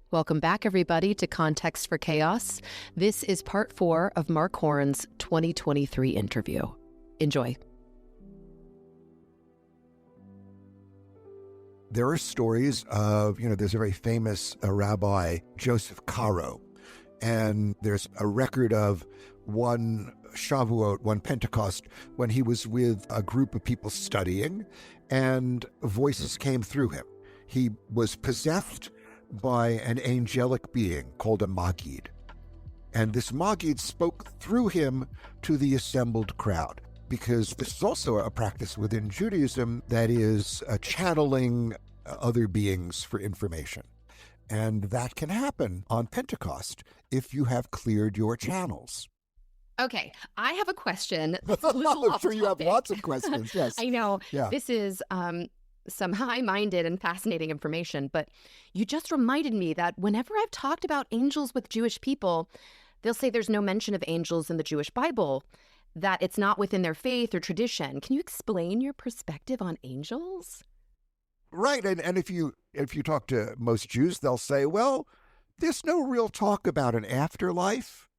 Welcome back, everybody, to Context for Chaos. This is part 4 of Mark Horn's 2023 interview. Enjoy. There are stories of, there's a very famous rabbi, Joseph Caro, and there's a record of one Shavuot, one Pentecost, when he was with a group of people studying, and voices came through him. He was possessed by an angelic being called a Magid. And this Magid spoke through him to the assembled crowd, because this is also a practice within Judaism that is channeling other beings for information. And that can happen on Pentecost if you have cleared your channels. Okay, I have a question. I'm sure you have lots of questions, yes. I know. Yeah. This is some high-minded and fascinating information, but you just reminded me that whenever I've talked about angels with Jewish people, they'll say there's no mention of angels in the Jewish Bible, that it's not within their faith or tradition. Can you explain your perspective on angels? Right, and if you talk to most Jews, they'll say, well, there's no real talk about an afterlife.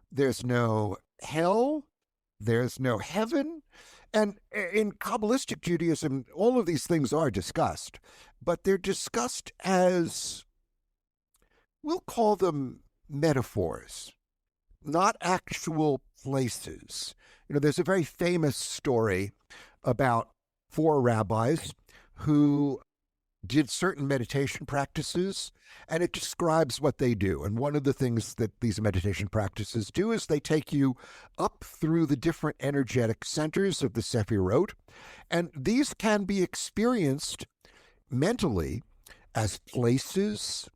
There's no hell. There's no heaven. And in Kabbalistic Judaism, all of these things are discussed, but they're discussed as, we'll call them metaphors, not actual places. There's a very famous story about 4 rabbis who did certain meditation practices, and it describes what they do. And one of the things that these meditation practices do is they take you up through the different energetic centers of the Sephirot, and these can be experienced mentally as places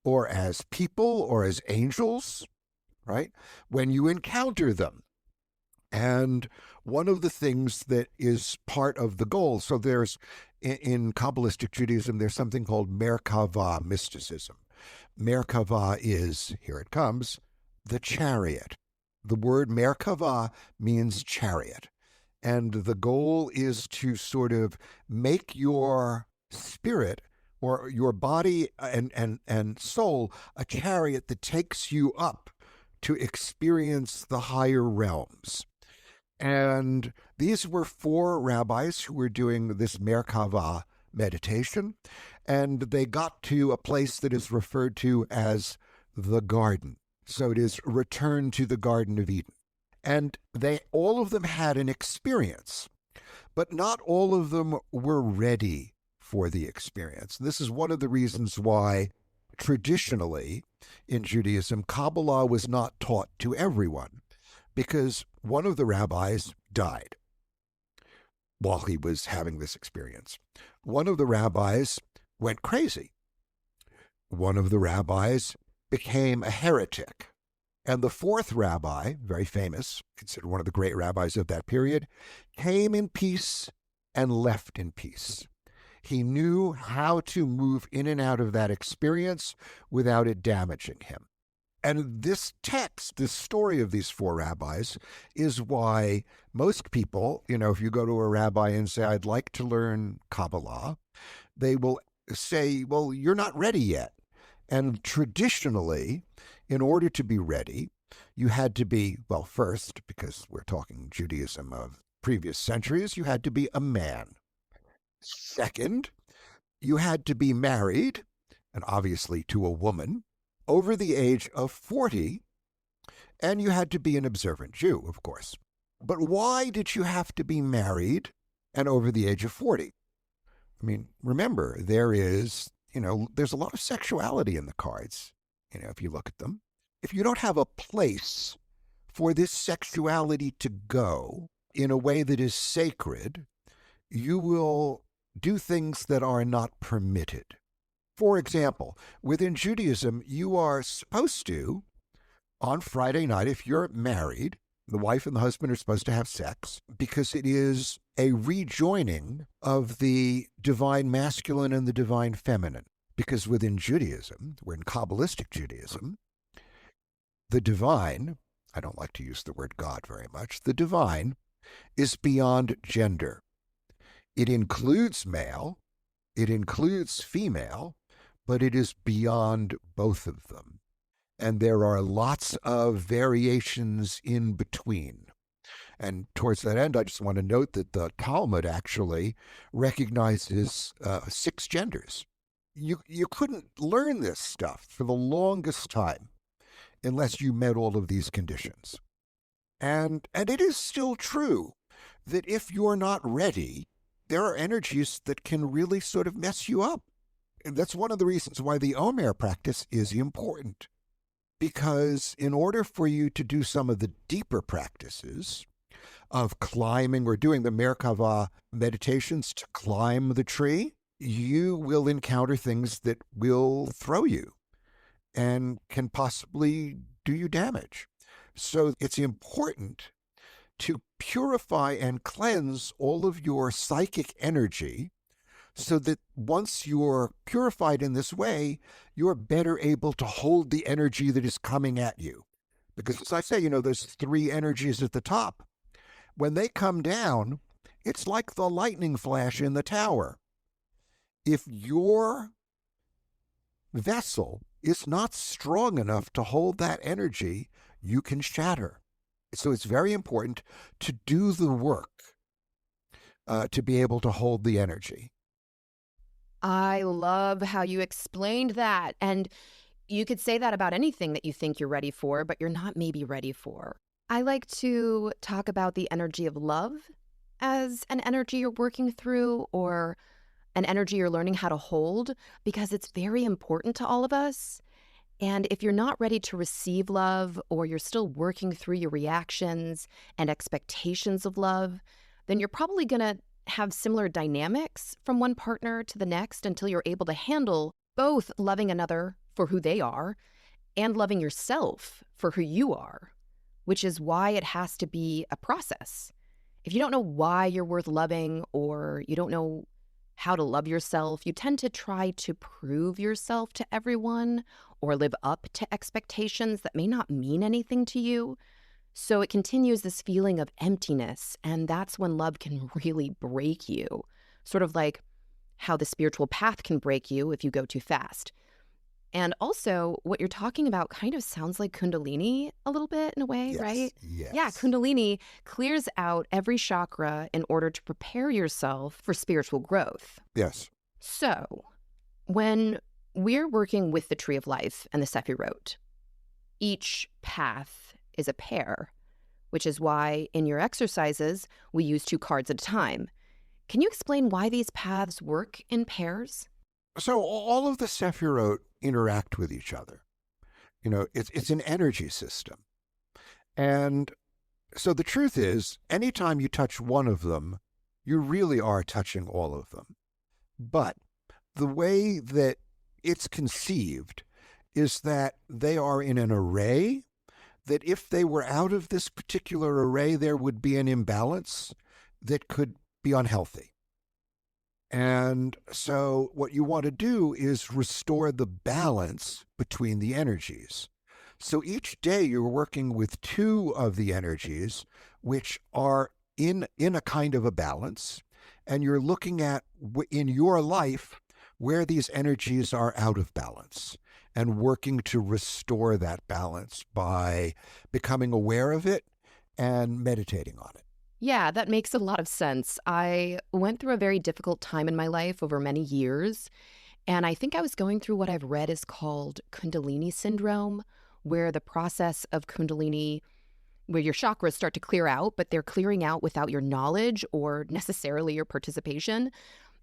or as people or as angels, right? When you encounter them. And one of the things that is part of the goal, so there's, in Kabbalistic Judaism, there's something called Merkava mysticism. Merkava is, here it comes, the chariot. The word Merkava means chariot. And the goal is to sort of make your spirit or your body and soul a chariot that takes you up to experience the higher realms. And these were 4 rabbis who were doing this Merkava meditation, and they got to a place that is referred to as the garden. So it is return to the Garden of Eden. And all of them had an experience, but not all of them were ready for the experience. This is one of the reasons why traditionally in Judaism, Kabbalah was not taught to everyone, because one of the rabbis died while he was having this experience. One of the rabbis went crazy. One of the rabbis became a heretic. And the 4th rabbi, very famous, considered one of the great rabbis of that period, came in peace and left in peace. He knew how to move in and out of that experience without it damaging him. And this text, this story of these 4 rabbis, is why most people, if you go to a rabbi and say, I'd like to learn Kabbalah, they will say, well, you're not ready yet. And traditionally, in order to be ready, you had to be, well, first, because we're talking Judaism of previous centuries, you had to be a man. Second, you had to be married, and obviously to a woman, over the age of 40, and you had to be an observant Jew, of course. But why did you have to be married and over the age of 40? I mean, remember, there's a lot of sexuality in the cards, if you look at them. If you don't have a place for this sexuality to go in a way that is sacred, you will do things that are not permitted. For example, within Judaism, you are supposed to, on Friday night, if you're married, the wife and the husband are supposed to have sex because it is a rejoining of the divine masculine and the divine feminine. Because within Judaism, we're in Kabbalistic Judaism, the divine, I don't like to use the word God very much, the divine is beyond gender. It includes male, it includes female, but it is beyond both of them. And there are lots of variations in between. And towards that end, I just want to note that the Talmud actually recognizes 6 genders. You couldn't learn this stuff for the longest time unless you met all of these conditions. And it is still true that if you're not ready, there are energies that can really sort of mess you up. And that's one of the reasons why the Omer practice is important. Because in order for you to do some of the deeper practices of climbing or doing the Merkava meditations to climb the tree, you will encounter things that will throw you and can possibly do you damage. So it's important to purify and cleanse all of your psychic energy so that once you're purified in this way, you're better able to hold the energy that is coming at you. Because as I say, there's 3 energies at the top. When they come down, it's like the lightning flash in the tower. If your vessel is not strong enough to hold that energy, you can shatter. So it's very important to do the work to be able to hold the energy. I love how you explained that. And you could say that about anything that you think you're ready for, but you're not maybe ready for. I like to talk about the energy of love as an energy you're working through or an energy you're learning how to hold because it's very important to all of us. And if you're not ready to receive love or you're still working through your reactions and expectations of love, then you're probably going to have similar dynamics from one partner to the next until you're able to handle both loving another for who they are and loving yourself for who you are, which is why it has to be a process. If you don't know why you're worth loving or you don't know how to love yourself, you tend to try to prove yourself to everyone or live up to expectations that may not mean anything to you. So it continues this feeling of emptiness, and that's when love can really break you. Sort of like how the spiritual path can break you if you go too fast. And also, what you're talking about kind of sounds like Kundalini a little bit in a way, Yes, right? yes. Yeah, Kundalini clears out every chakra in order to prepare yourself for spiritual growth. Yes. So, when we're working with the Tree of Life and the Sephirot, each path is a pair, which is why in your exercises, we use 2 cards at a time. Can you explain why these paths work in pairs? So all of the Sephirot interact with each other. It's an energy system. And so the truth is, anytime you touch one of them, you really are touching all of them. But the way that it's conceived is that they are in an array, that if they were out of this particular array, there would be an imbalance that could be unhealthy. And so what you want to do is restore the balance between the energies. So each day you're working with 2 of the energies, which are in a kind of a balance, and you're looking at in your life where these energies are out of balance and working to restore that balance by becoming aware of it and meditating on it. Yeah, that makes a lot of sense. I went through a very difficult time in my life over many years, and I think I was going through what I've read is called Kundalini syndrome, where the process of Kundalini, where your chakras start to clear out, but they're clearing out without your knowledge or necessarily your participation,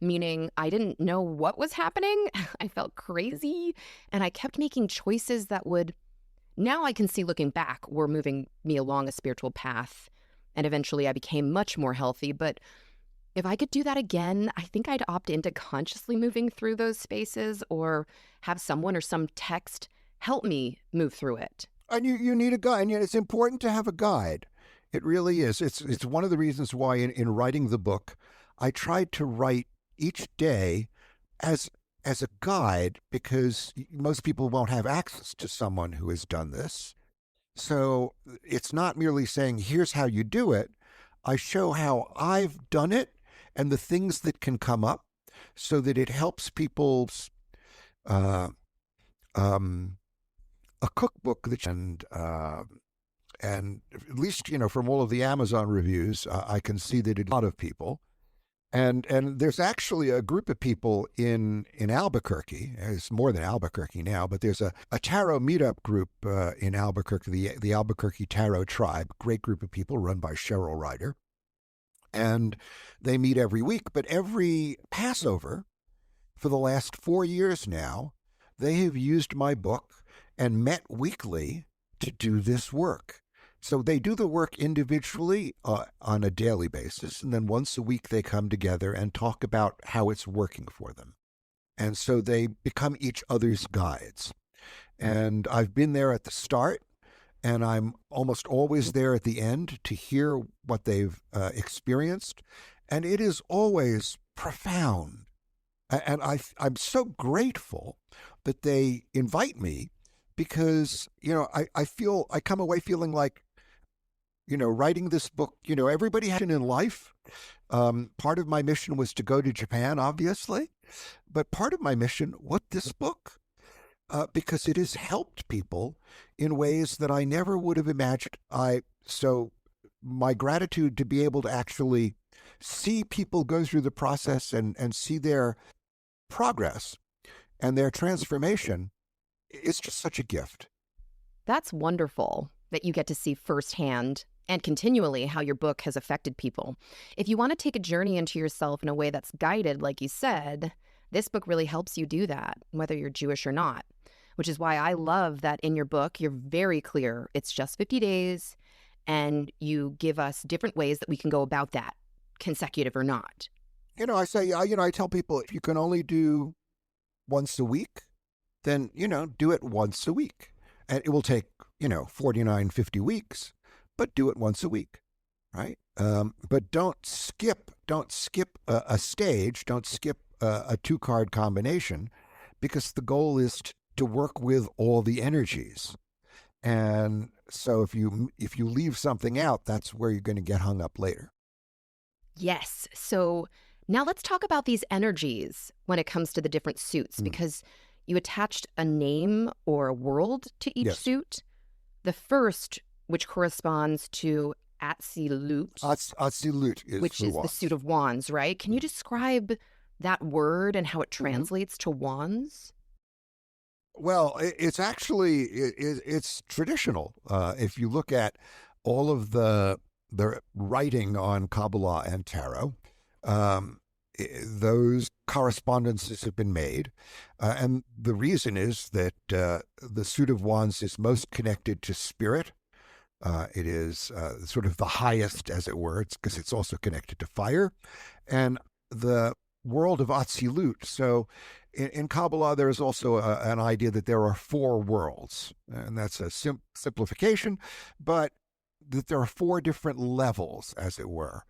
meaning I didn't know what was happening. I felt crazy, and I kept making choices that would, now I can see looking back, were moving me along a spiritual path. And eventually I became much more healthy. But if I could do that again, I think I'd opt into consciously moving through those spaces or have someone or some text help me move through it. And you need a guide, and it's important to have a guide. It really is. It's one of the reasons why in writing the book, I tried to write each day as a guide, because most people won't have access to someone who has done this. So it's not merely saying, here's how you do it. I show how I've done it and the things that can come up so that it helps people uh, um, a cookbook that and at least from all of the Amazon reviews, I can see that a lot of people. And there's actually a group of people in Albuquerque. It's more than Albuquerque now, but there's a tarot meetup group in Albuquerque, the Albuquerque Tarot Tribe. Great group of people run by Cheryl Ryder, and they meet every week. But every Passover for the last 4 years now, they have used my book and met weekly to do this work. So they do the work individually on a daily basis, and then once a week they come together and talk about how it's working for them. And so they become each other's guides. And I've been there at the start, and I'm almost always there at the end to hear what they've experienced. And it is always profound. And I'm so grateful that they invite me because, I come away feeling like, writing this book, everybody had it in life. Part of my mission was to go to Japan, obviously, but part of my mission was this book because it has helped people in ways that I never would have imagined. So my gratitude to be able to actually see people go through the process and see their progress and their transformation is just such a gift. That's wonderful that you get to see firsthand and continually how your book has affected people. If you want to take a journey into yourself in a way that's guided, like you said, this book really helps you do that, whether you're Jewish or not, which is why I love that in your book, you're very clear. It's just 50 days, and you give us different ways that we can go about that, consecutive or not. I say, I tell people if you can only do once a week, then, do it once a week. And it will take, 49, 50 weeks, but do it once a week, right? But don't skip a stage, don't skip a two-card combination, because the goal is to work with all the energies. And so if you leave something out, that's where you're going to get hung up later. Yes. So now let's talk about these energies when it comes to the different suits, because you attached a name or a world to each suit. The first, which corresponds to Atzilut, Atzilut is which is wands. the suit of wands, right? Can you describe that word and how it translates to wands? Well, it's actually it's traditional. If you look at all of the writing on Kabbalah and tarot, those correspondences have been made. And the reason is that the suit of wands is most connected to spirit. It is sort of the highest, as it were, because it's also connected to fire. And the world of Atzilut. So in Kabbalah, there's also an idea that there are four worlds. And that's a simplification, but that there are four different levels, as it were,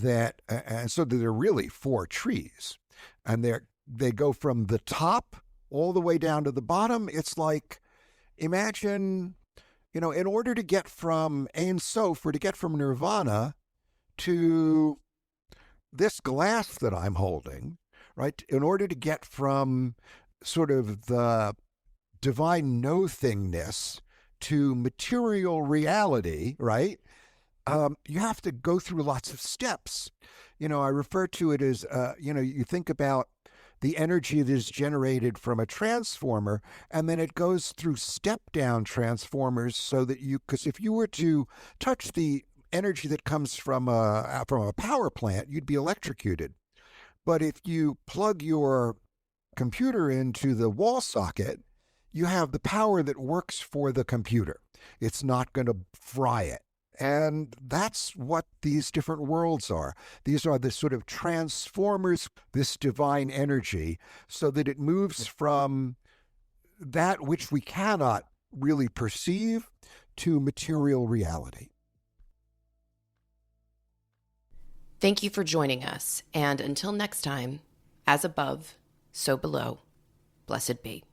and so there are really four trees, and they go from the top all the way down to the bottom. It's like, imagine, in order to get from Ein Sof, or to get from Nirvana to this glass that I'm holding, right? In order to get from sort of the divine no-thingness to material reality, right? You have to go through lots of steps. I refer to it as, you think about the energy that is generated from a transformer, and then it goes through step-down transformers so that because if you were to touch the energy that comes from a power plant, you'd be electrocuted. But if you plug your computer into the wall socket, you have the power that works for the computer. It's not going to fry it. And that's what these different worlds are. These are the sort of transformers, this divine energy, so that it moves from that which we cannot really perceive to material reality. Thank you for joining us. And until next time, as above, so below, blessed be.